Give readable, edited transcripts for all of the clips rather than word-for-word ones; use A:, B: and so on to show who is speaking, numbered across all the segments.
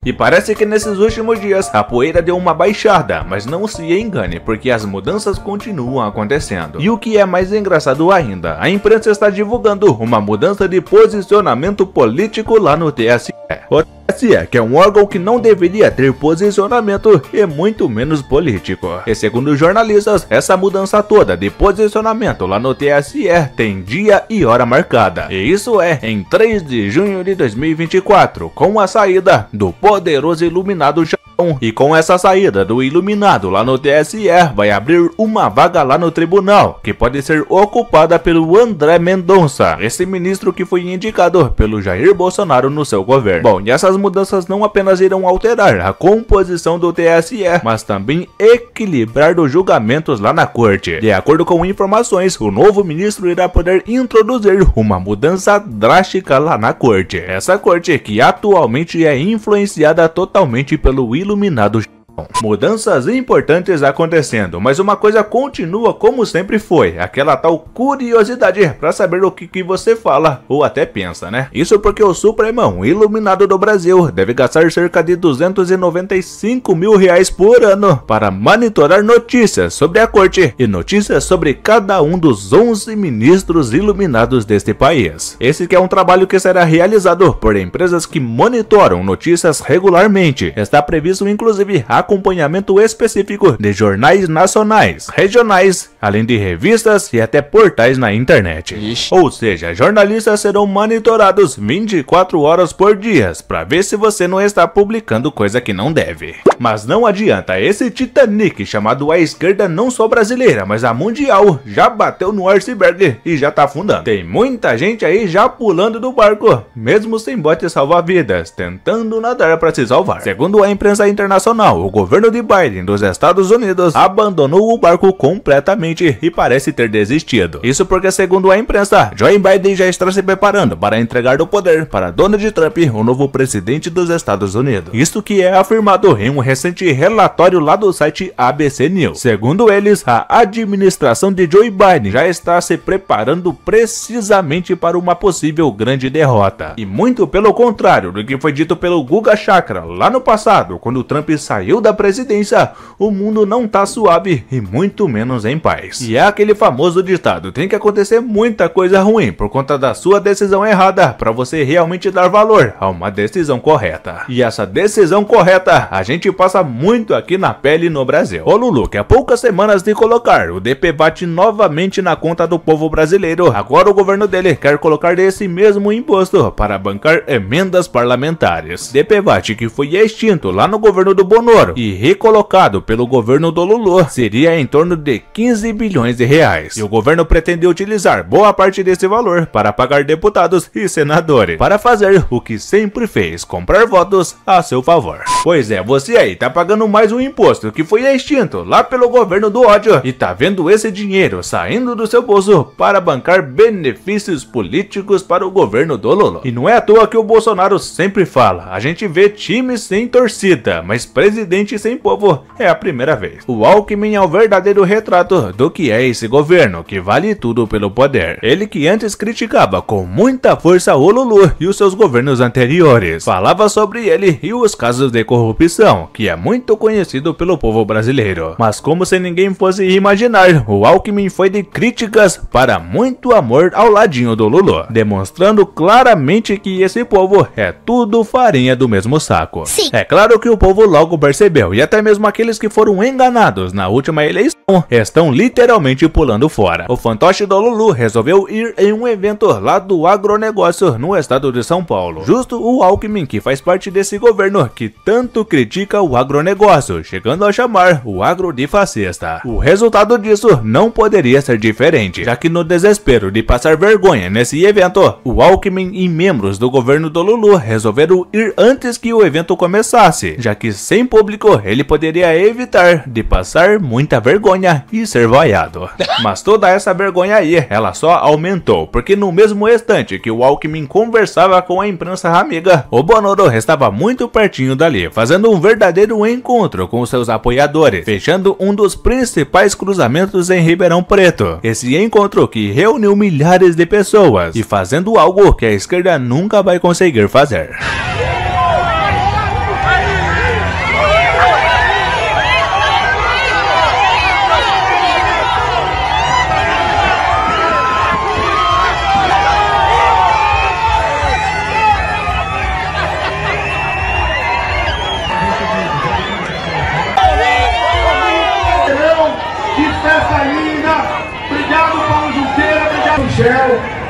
A: E parece que nesses últimos dias a poeira deu uma baixada, mas não se engane, porque as mudanças continuam acontecendo. E o que é mais engraçado ainda, a imprensa está divulgando uma mudança de posicionamento político lá no TSE. O TSE, que é um órgão que não deveria ter posicionamento e muito menos político. E segundo jornalistas, essa mudança toda de posicionamento lá no TSE tem dia e hora marcada. E isso é em 3 de junho de 2024, com a saída do poderoso iluminado Japão. E com essa saída do iluminado lá no TSE, vai abrir uma vaga lá no tribunal, que pode ser ocupada pelo André Mendonça, esse ministro que foi indicado pelo Jair Bolsonaro no seu governo. Bom, e essas mudanças não apenas irão alterar a composição do TSE, mas também equilibrar os julgamentos lá na corte. De acordo com informações, o novo ministro irá poder introduzir uma mudança drástica lá na corte. Essa corte que atualmente é influenciada totalmente pelo iluminado Japão. Mudanças importantes acontecendo, mas uma coisa continua como sempre foi, aquela tal curiosidade para saber o que você fala ou até pensa, né? Isso porque o Supremão Iluminado do Brasil deve gastar cerca de R$295 mil por ano para monitorar notícias sobre a corte e notícias sobre cada um dos 11 ministros iluminados deste país. Esse que é um trabalho que será realizado por empresas que monitoram notícias regularmente. Está previsto inclusive acompanhamento específico de jornais nacionais, regionais, além de revistas e até portais na internet. Ixi. Ou seja, jornalistas serão monitorados 24 horas por dia para ver se você não está publicando coisa que não deve. Mas não adianta, esse Titanic chamado A Esquerda, não só brasileira, mas a mundial, já bateu no iceberg e já tá afundando. Tem muita gente aí já pulando do barco, mesmo sem bote salva-vidas, tentando nadar para se salvar. Segundo a imprensa internacional, o governo de Biden dos Estados Unidos abandonou o barco completamente e parece ter desistido. Isso porque, segundo a imprensa, Joe Biden já está se preparando para entregar o poder para Donald Trump, o novo presidente dos Estados Unidos. Isso que é afirmado em um recente relatório lá do site ABC News. Segundo eles, a administração de Joe Biden já está se preparando precisamente para uma possível grande derrota. E muito pelo contrário do que foi dito pelo Guga Chakra lá no passado, quando Trump saiu da presidência, o mundo não tá suave e muito menos em paz. E é aquele famoso ditado, tem que acontecer muita coisa ruim por conta da sua decisão errada para você realmente dar valor a uma decisão correta. E essa decisão correta a gente passa muito aqui na pele no Brasil. O Lulu, que há poucas semanas de colocar o DPVAT novamente na conta do povo brasileiro, agora o governo dele quer colocar esse mesmo imposto para bancar emendas parlamentares. DPVAT que foi extinto lá no governo do Bonoro e recolocado pelo governo do Lulu seria em torno de 15 bilhões de reais. E o governo pretende utilizar boa parte desse valor para pagar deputados e senadores, para fazer o que sempre fez, comprar votos a seu favor. Pois é, você aí tá pagando mais um imposto que foi extinto lá pelo governo do ódio e tá vendo esse dinheiro saindo do seu bolso para bancar benefícios políticos para o governo do Lulu. E não é à toa que o Bolsonaro sempre fala, a gente vê time sem torcida, mas presidente sem povo é a primeira vez. O Alckmin é o verdadeiro retrato do que é esse governo, que vale tudo pelo poder. Ele que antes criticava com muita força o Lulu e os seus governos anteriores. Falava sobre ele e os casos de corrupção, que é muito conhecido pelo povo brasileiro. Mas como se ninguém fosse imaginar, o Alckmin foi de críticas para muito amor ao ladinho do Lulu, demonstrando claramente que esse povo é tudo farinha do mesmo saco. Sim. É claro que o povo logo percebeu, e até mesmo aqueles que foram enganados na última eleição estão literalmente pulando fora. O fantoche do Lulu resolveu ir em um evento lá do agronegócio no estado de São Paulo. Justo o Alckmin, que faz parte desse governo que tanto critica o agronegócio, chegando a chamar o agro de fascista. O resultado disso não poderia ser diferente, já que no desespero de passar vergonha nesse evento, o Alckmin e membros do governo do Lulu resolveram ir antes que o evento começasse, já que sem público ele poderia evitar de passar muita vergonha e ser vaiado. Mas toda essa vergonha aí, ela só aumentou, porque no mesmo instante que o Alckmin conversava com a imprensa amiga, o Bonoro estava muito pertinho dali, fazendo um verdadeiro encontro com seus apoiadores, fechando um dos principais cruzamentos em Ribeirão Preto. Esse encontro que reuniu milhares de pessoas e fazendo algo que a esquerda nunca vai conseguir fazer.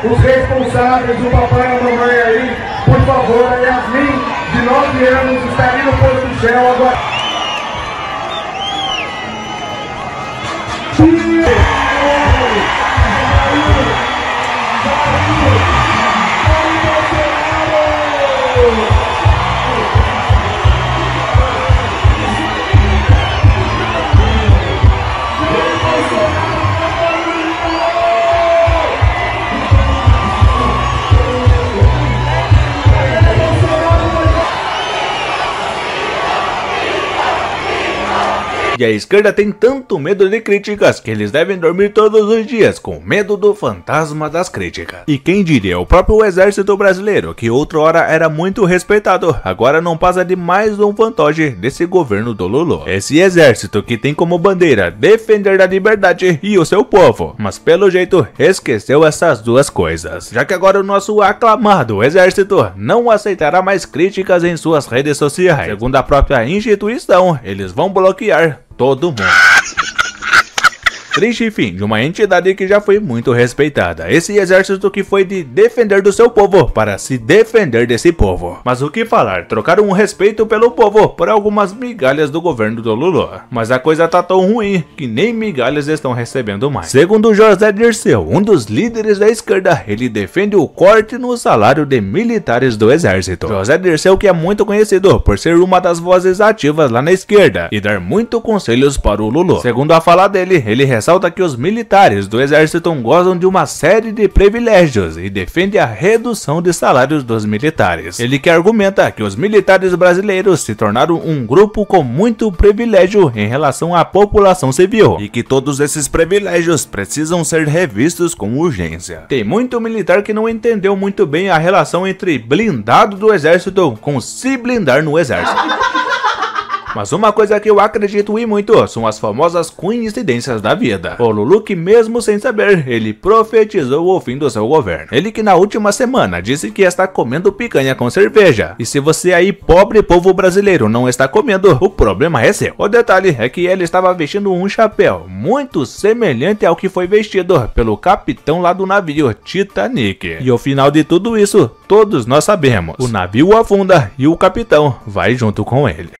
B: os responsáveis, o papai e a mamãe aí, por favor, a Yasmin, de 9 anos, está ali no posto do Shell agora.
A: E a esquerda tem tanto medo de críticas que eles devem dormir todos os dias com medo do fantasma das críticas. E quem diria, o próprio exército brasileiro, que outrora era muito respeitado, agora não passa de mais um fantoche desse governo do Lulu. Esse exército que tem como bandeira defender a liberdade e o seu povo, mas pelo jeito esqueceu essas duas coisas, já que agora o nosso aclamado exército não aceitará mais críticas em suas redes sociais. Segundo a própria instituição, eles vão bloquear todo mundo. Triste fim de uma entidade que já foi muito respeitada. Esse exército que foi de defender do seu povo para se defender desse povo. Mas o que falar? Trocaram um respeito pelo povo por algumas migalhas do governo do Lulu. Mas a coisa tá tão ruim que nem migalhas estão recebendo mais. Segundo José Dirceu, um dos líderes da esquerda, ele defende o corte no salário de militares do exército. José Dirceu, que é muito conhecido por ser uma das vozes ativas lá na esquerda e dar muito conselhos para o Lulu. Segundo a fala dele, ele ressalta que os militares do exército gozam de uma série de privilégios e defende a redução de salários dos militares. Ele que argumenta que os militares brasileiros se tornaram um grupo com muito privilégio em relação à população civil e que todos esses privilégios precisam ser revistos com urgência. Tem muito militar que não entendeu muito bem a relação entre blindado do exército com se blindar no exército. Mas uma coisa que eu acredito e muito são as famosas coincidências da vida. O Lulu que mesmo sem saber, ele profetizou o fim do seu governo. Ele que na última semana disse que está comendo picanha com cerveja. E se você aí, pobre povo brasileiro, não está comendo, o problema é seu. O detalhe é que ele estava vestindo um chapéu muito semelhante ao que foi vestido pelo capitão lá do navio Titanic. E o final de tudo isso, todos nós sabemos. O navio afunda e o capitão vai junto com ele.